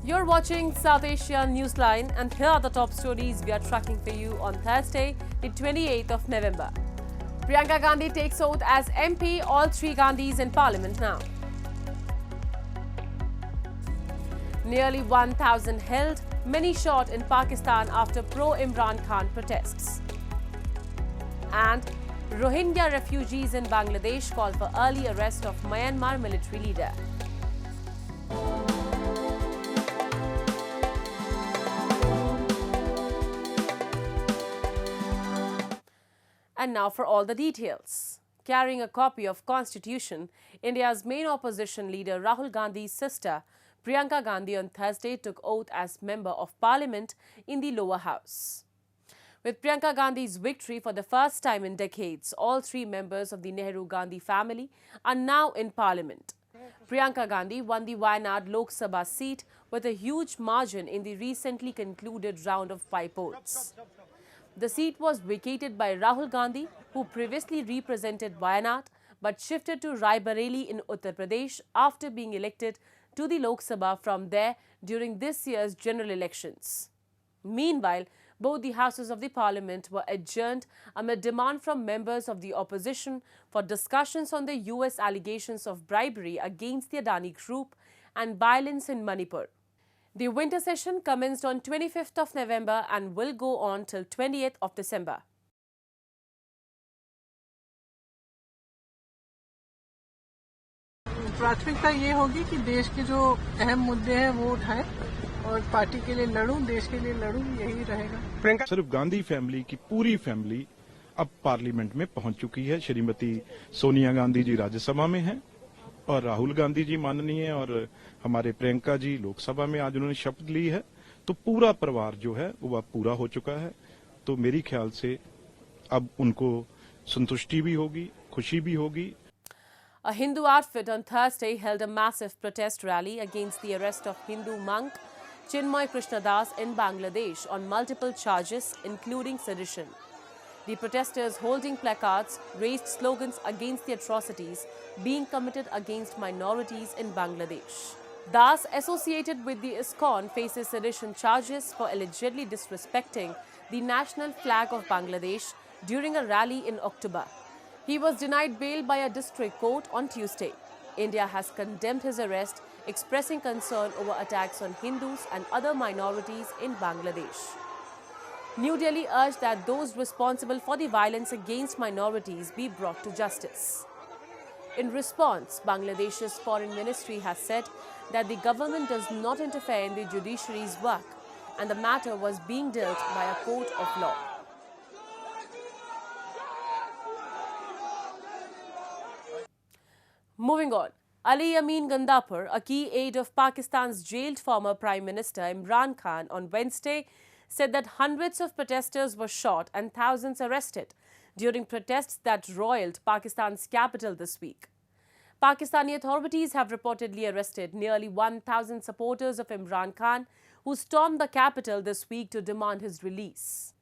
You're watching South Asia Newsline, and here are the top stories we are tracking for you on Thursday, the 28th of November. Priyanka Gandhi takes oath as MP, all three Gandhis in Parliament now. Nearly 1,000 held, many shot in Pakistan after pro-Imran Khan protests. And Rohingya refugees in Bangladesh call for early arrest of Myanmar military leader. And now for all the details. Carrying a copy of Constitution, India's main opposition leader Rahul Gandhi's sister, Priyanka Gandhi, on Thursday took oath as Member of Parliament in the lower house. With Priyanka Gandhi's victory for the first time in decades, all three members of the Nehru-Gandhi family are now in Parliament. Priyanka Gandhi won the Wayanad Lok Sabha seat with a huge margin in the recently concluded round of 5 polls. The seat was vacated by Rahul Gandhi, who previously represented Wayanad but shifted to Raebareli in Uttar Pradesh after being elected to the Lok Sabha from there during this year's general elections. Meanwhile, both the houses of the parliament were adjourned amid demand from members of the opposition for discussions on the US allegations of bribery against the Adani Group and violence in Manipur. The winter session commenced on 25th of November and will go on till 20th of December. प्राथमिकता ये होगी कि देश के जो अहम मुद्दे हैं वो उठाएं और पार्टी के लिए लड़ूं, देश के लिए लड़ूं, यही रहेगा। सिर्फ गांधी फैमिली की पूरी फैमिली अब पार्लियामेंट में पहुंच चुकी है। श्रीमती सोनिया गांधी जी राज्यसभा में हैं और राहुल गांधी जी माननीय और हमारे प्रियंका जी लोकसभा में आज उन्होंने शपथ ली है। तो पूरा परिवार जो है वो पूरा हो चुका है। तो मेरी ख्याल से अब उनको संतुष्टि भी होगी, खुशी भी होगी। A Hindu outfit on Thursday held a massive protest rally against the arrest of Hindu monk Chinmoy Krishnadas in Bangladesh on multiple charges, including sedition. The protesters, holding placards, raised slogans against the atrocities being committed against minorities in Bangladesh. Das, associated with the ISKCON, faces sedition charges for allegedly disrespecting the national flag of Bangladesh during a rally in October. He was denied bail by a district court on Tuesday. India has condemned his arrest, expressing concern over attacks on Hindus and other minorities in Bangladesh. New Delhi urged that those responsible for the violence against minorities be brought to justice. In response, Bangladesh's foreign ministry has said that the government does not interfere in the judiciary's work and the matter was being dealt by a court of law. Moving on, Ali Amin Gandapur, a key aide of Pakistan's jailed former Prime Minister Imran Khan, on Wednesday said that hundreds of protesters were shot and thousands arrested during protests that roiled Pakistan's capital this week. Pakistani authorities have reportedly arrested nearly 1,000 supporters of Imran Khan who stormed the capital this week to demand his release.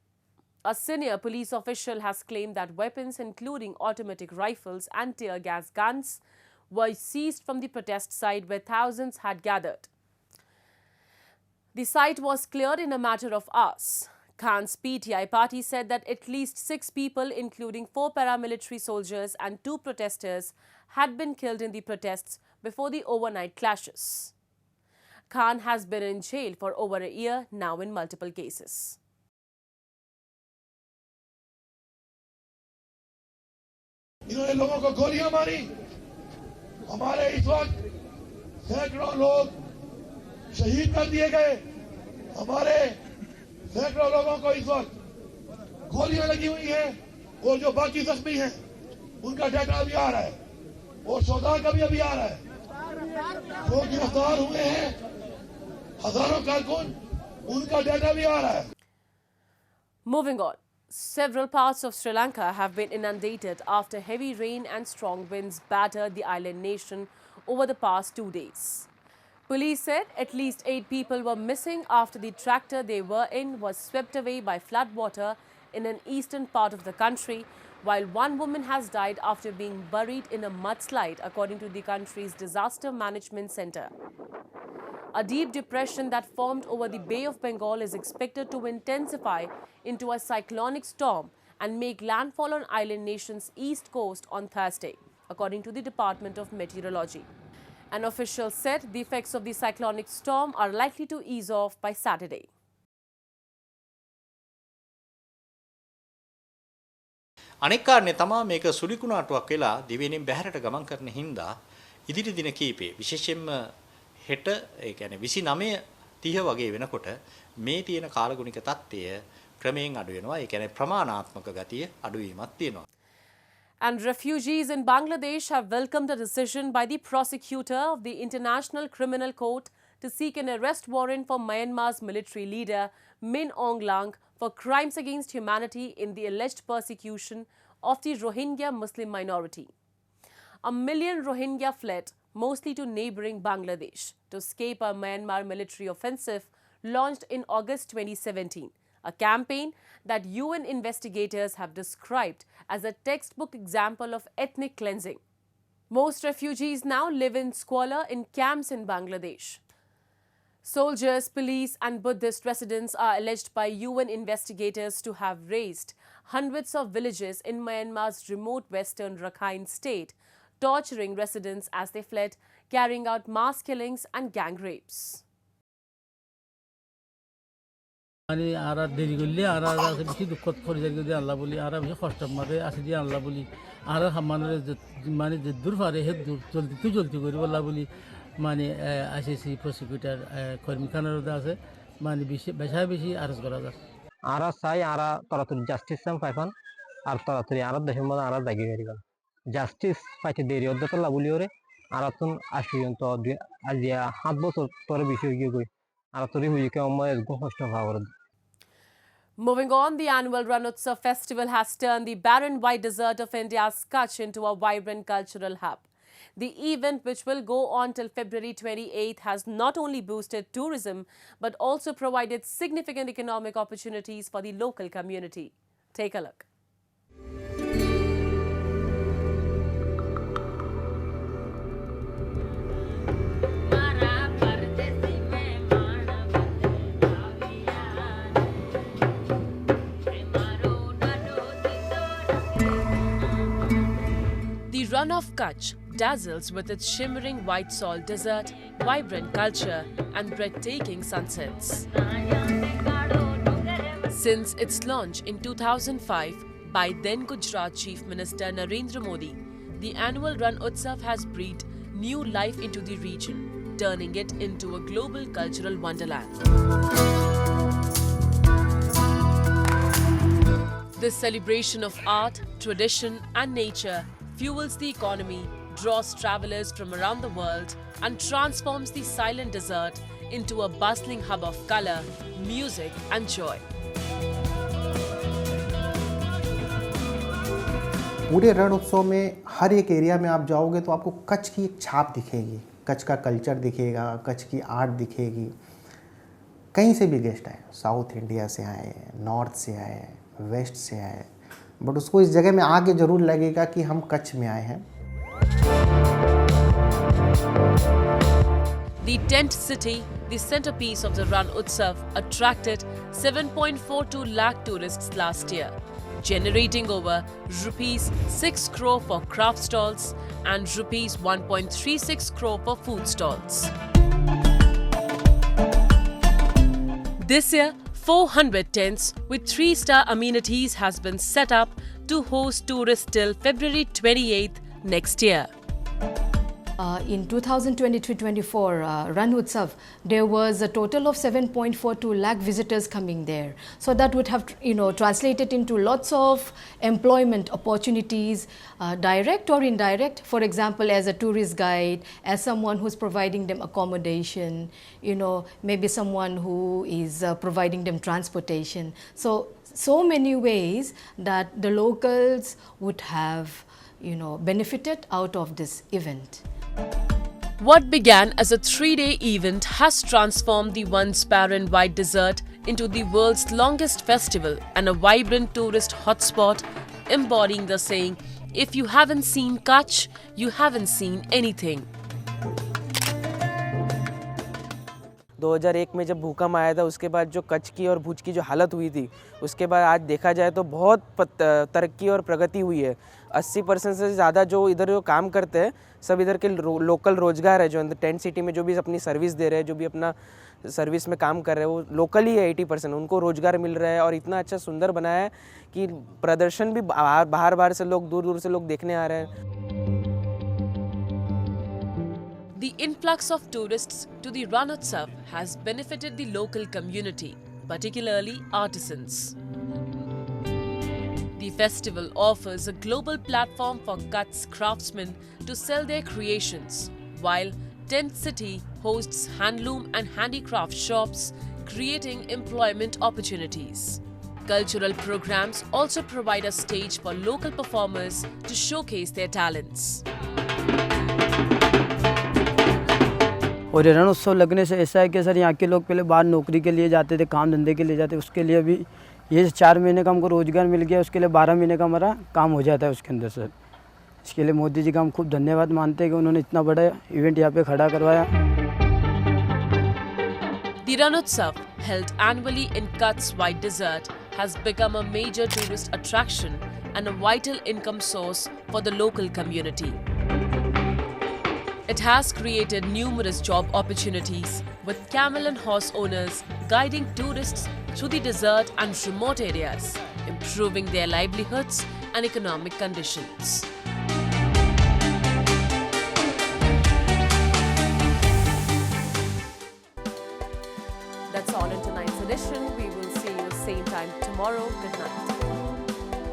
A senior police official has claimed that weapons, including automatic rifles and tear gas guns, were seized from the protest site where thousands had gathered. The site was cleared in a matter of hours. Khan's PTI party said that at least 6 people, including 4 paramilitary soldiers and 2 protesters, had been killed in the protests before the overnight clashes. Khan has been in jail for over a year now in multiple cases. इन्होंने लोगों को गोलियां मारी। हमारे इस वक्त सैकड़ों लोग शहीद कर दिए गए। हमारे सैकड़ों लोगों को इस वक्त गोलियां लगी हुई हैं और जो बाकी जख्मी हैं उनका डाटा अभी आ रहा है और सौदा का भी अभी आ रहा है। जो गिरफ्तार हुए हैं हजारों कारकुन, उनका डाटा भी आ रहा है। Moving on. Several parts of Sri Lanka have been inundated after heavy rain and strong winds battered the island nation over the past 2 days. Police said at least 8 people were missing after the tractor they were in was swept away by floodwater in an eastern part of the country, while one woman has died after being buried in a mudslide, according to the country's Disaster Management Center. A deep depression that formed over the Bay of Bengal is expected to intensify into a cyclonic storm and make landfall on island nation's east coast on Thursday, according to the Department of Meteorology. An official said the effects of the cyclonic storm are likely to ease off by Saturday. අනෙක් කාරණේ තමයි මේක සුලිකුණාටුවක් වෙලා දිවෙනින් බැහැරට ගමන් කරන හින්දා ඉදිරි දින කීපේ විශේෂයෙන්ම හෙට ඒ කියන්නේ 29 30 වගේ වෙනකොට මේ තියෙන කාලගුණික තත්ත්වය ක්‍රමයෙන් අඩු වෙනවා. ඒ කියන්නේ ප්‍රමාණාත්මක ගතිය අඩුවීමක් තියෙනවා. And refugees in Bangladesh have welcomed a decision by the prosecutor of the International Criminal Court to seek an arrest warrant for Myanmar's military leader Min Aung Hlaing for crimes against humanity in the alleged persecution of the Rohingya Muslim minority. 1 million Rohingya fled, mostly to neighboring Bangladesh, to escape a Myanmar military offensive launched in August 2017, a campaign that UN investigators have described as a textbook example of ethnic cleansing. Most refugees now live in squalor in camps in Bangladesh. Soldiers, police and Buddhist residents are alleged by UN investigators to have razed hundreds of villages in Myanmar's remote western Rakhine state, torturing residents as they fled, carrying out mass killings and gang rapes. মানে আরা দেরি করলে আরা আছে বেশি দুঃখ করে যাই যদি আল্লাহ বলি আরা বেশি কষ্ট মারে আসে দিয়ে আল্লাহ বলি আরা মানে যে দূর পারে হে দূর জলদি করি আল্লাহ বলি মানে আইসিসি প্রসিকিউটর কর্মীখানার আছে মানে বেশি আরজ করা যায় আরা চাই আরা তরাতরি জাস্টিস সাম পাইফান আর তরাতরি আরা দেশের মধ্যে আরা জাগি গেরি গেল জাস্টিস পাইতে দেরি অধ্যত লা বলি ওরে আরা তুন আসিয়ন্ত আজিয়া 7 বছর পরে বিষয় গিয়ে গই আরা তরি হইকে আমার একদম কষ্ট Bhabar. Moving on, the annual Ran Utsav festival has turned the barren white desert of India's Kutch into a vibrant cultural hub. The event, which will go on till February 28th, has not only boosted tourism but also provided significant economic opportunities for the local community. Take a look. The Run of Kutch dazzles with its shimmering white salt desert, vibrant culture and breathtaking sunsets. Since its launch in 2005 by then Gujarat Chief Minister Narendra Modi, the annual Ran Utsav has breathed new life into the region, turning it into a global cultural wonderland. This celebration of art, tradition and nature fuels the economy, draws travelers from around the world and transforms the silent desert into a bustling hub of color, music and joy. पूरे रण उत्सव में हर एक area में आप जाओगे तो आपको कच्छ की एक छाप दिखेगी, कच्छ का कल्चर दिखेगा, कच्छ की आर्ट दिखेगी। कहीं से भी गेस्ट आए, साउथ इंडिया से आए, नॉर्थ से आए, वेस्ट से आए, बट उसको इस जगह में आके ज़रूर लगेगा कि हम कच्छ में आए हैं। The tent city, the centerpiece of the Ran Utsav, attracted 7.42 lakh tourists last year, generating over rupees 6 crore for craft stalls and rupees 1.36 crore for food stalls. This year, 400 tents with 3-star amenities has been set up to host tourists till February 28th next year. In 2023-24 Ran Utsav, there was a total of 7.42 lakh visitors coming there. So that would have, translated into lots of employment opportunities, direct or indirect. For example, as a tourist guide, as someone who's providing them accommodation, maybe someone who is providing them transportation. So many ways that the locals would have, benefited out of this event. What began as a 3-day event has transformed the once barren white desert into the world's longest festival and a vibrant tourist hotspot, embodying the saying, "If you haven't seen Kutch, you haven't seen anything." 2001 में जब भूकंप आया था उसके बाद जो कच्छ की और भुज की जो हालत हुई थी, उसके बाद आज देखा जाए तो बहुत तरक्की और प्रगति हुई है। 80% से ज़्यादा जो इधर जो काम करते हैं सब इधर के लोकल रोजगार है, जो टेंट सिटी में जो भी अपनी सर्विस दे रहे हैं, जो भी अपना सर्विस में काम कर रहे हैं, वो लोकल ही है। 80% उनको रोजगार मिल रहा है और इतना अच्छा सुंदर बनाया है कि प्रदर्शन भी बाहर से लोग, दूर दूर से लोग देखने आ रहे हैं। The influx of tourists to the Ranotsav has benefited the local community, particularly artisans. The festival offers a global platform for Kutch's craftsmen to sell their creations, while Tent City hosts handloom and handicraft shops, creating employment opportunities. Cultural programs also provide a stage for local performers to showcase their talents. और रण उत्सव लगने से ऐसा है कि sir यहाँ के लोग पहले बाहर नौकरी के लिए जाते थे, काम धंधे के लिए जाते, उसके लिए भी ये 4 महीने का हमको रोज़गार मिल गया, उसके लिए 12 महीने का हमारा काम हो जाता है उसके अंदर सर। इसके लिए मोदी जी का हम खूब धन्यवाद मानते हैं कि उन्होंने इतना बड़ा इवेंट यहाँ पे खड़ा करवाया। The Ranotsav, held annually in Kutch's White Desert, has become a major tourist attraction and a vital income source for the local community. It has created numerous job opportunities, with camel and horse owners guiding tourists through the desert and remote areas, improving their livelihoods and economic conditions. That's all in tonight's edition. We will see you same time tomorrow. Good night.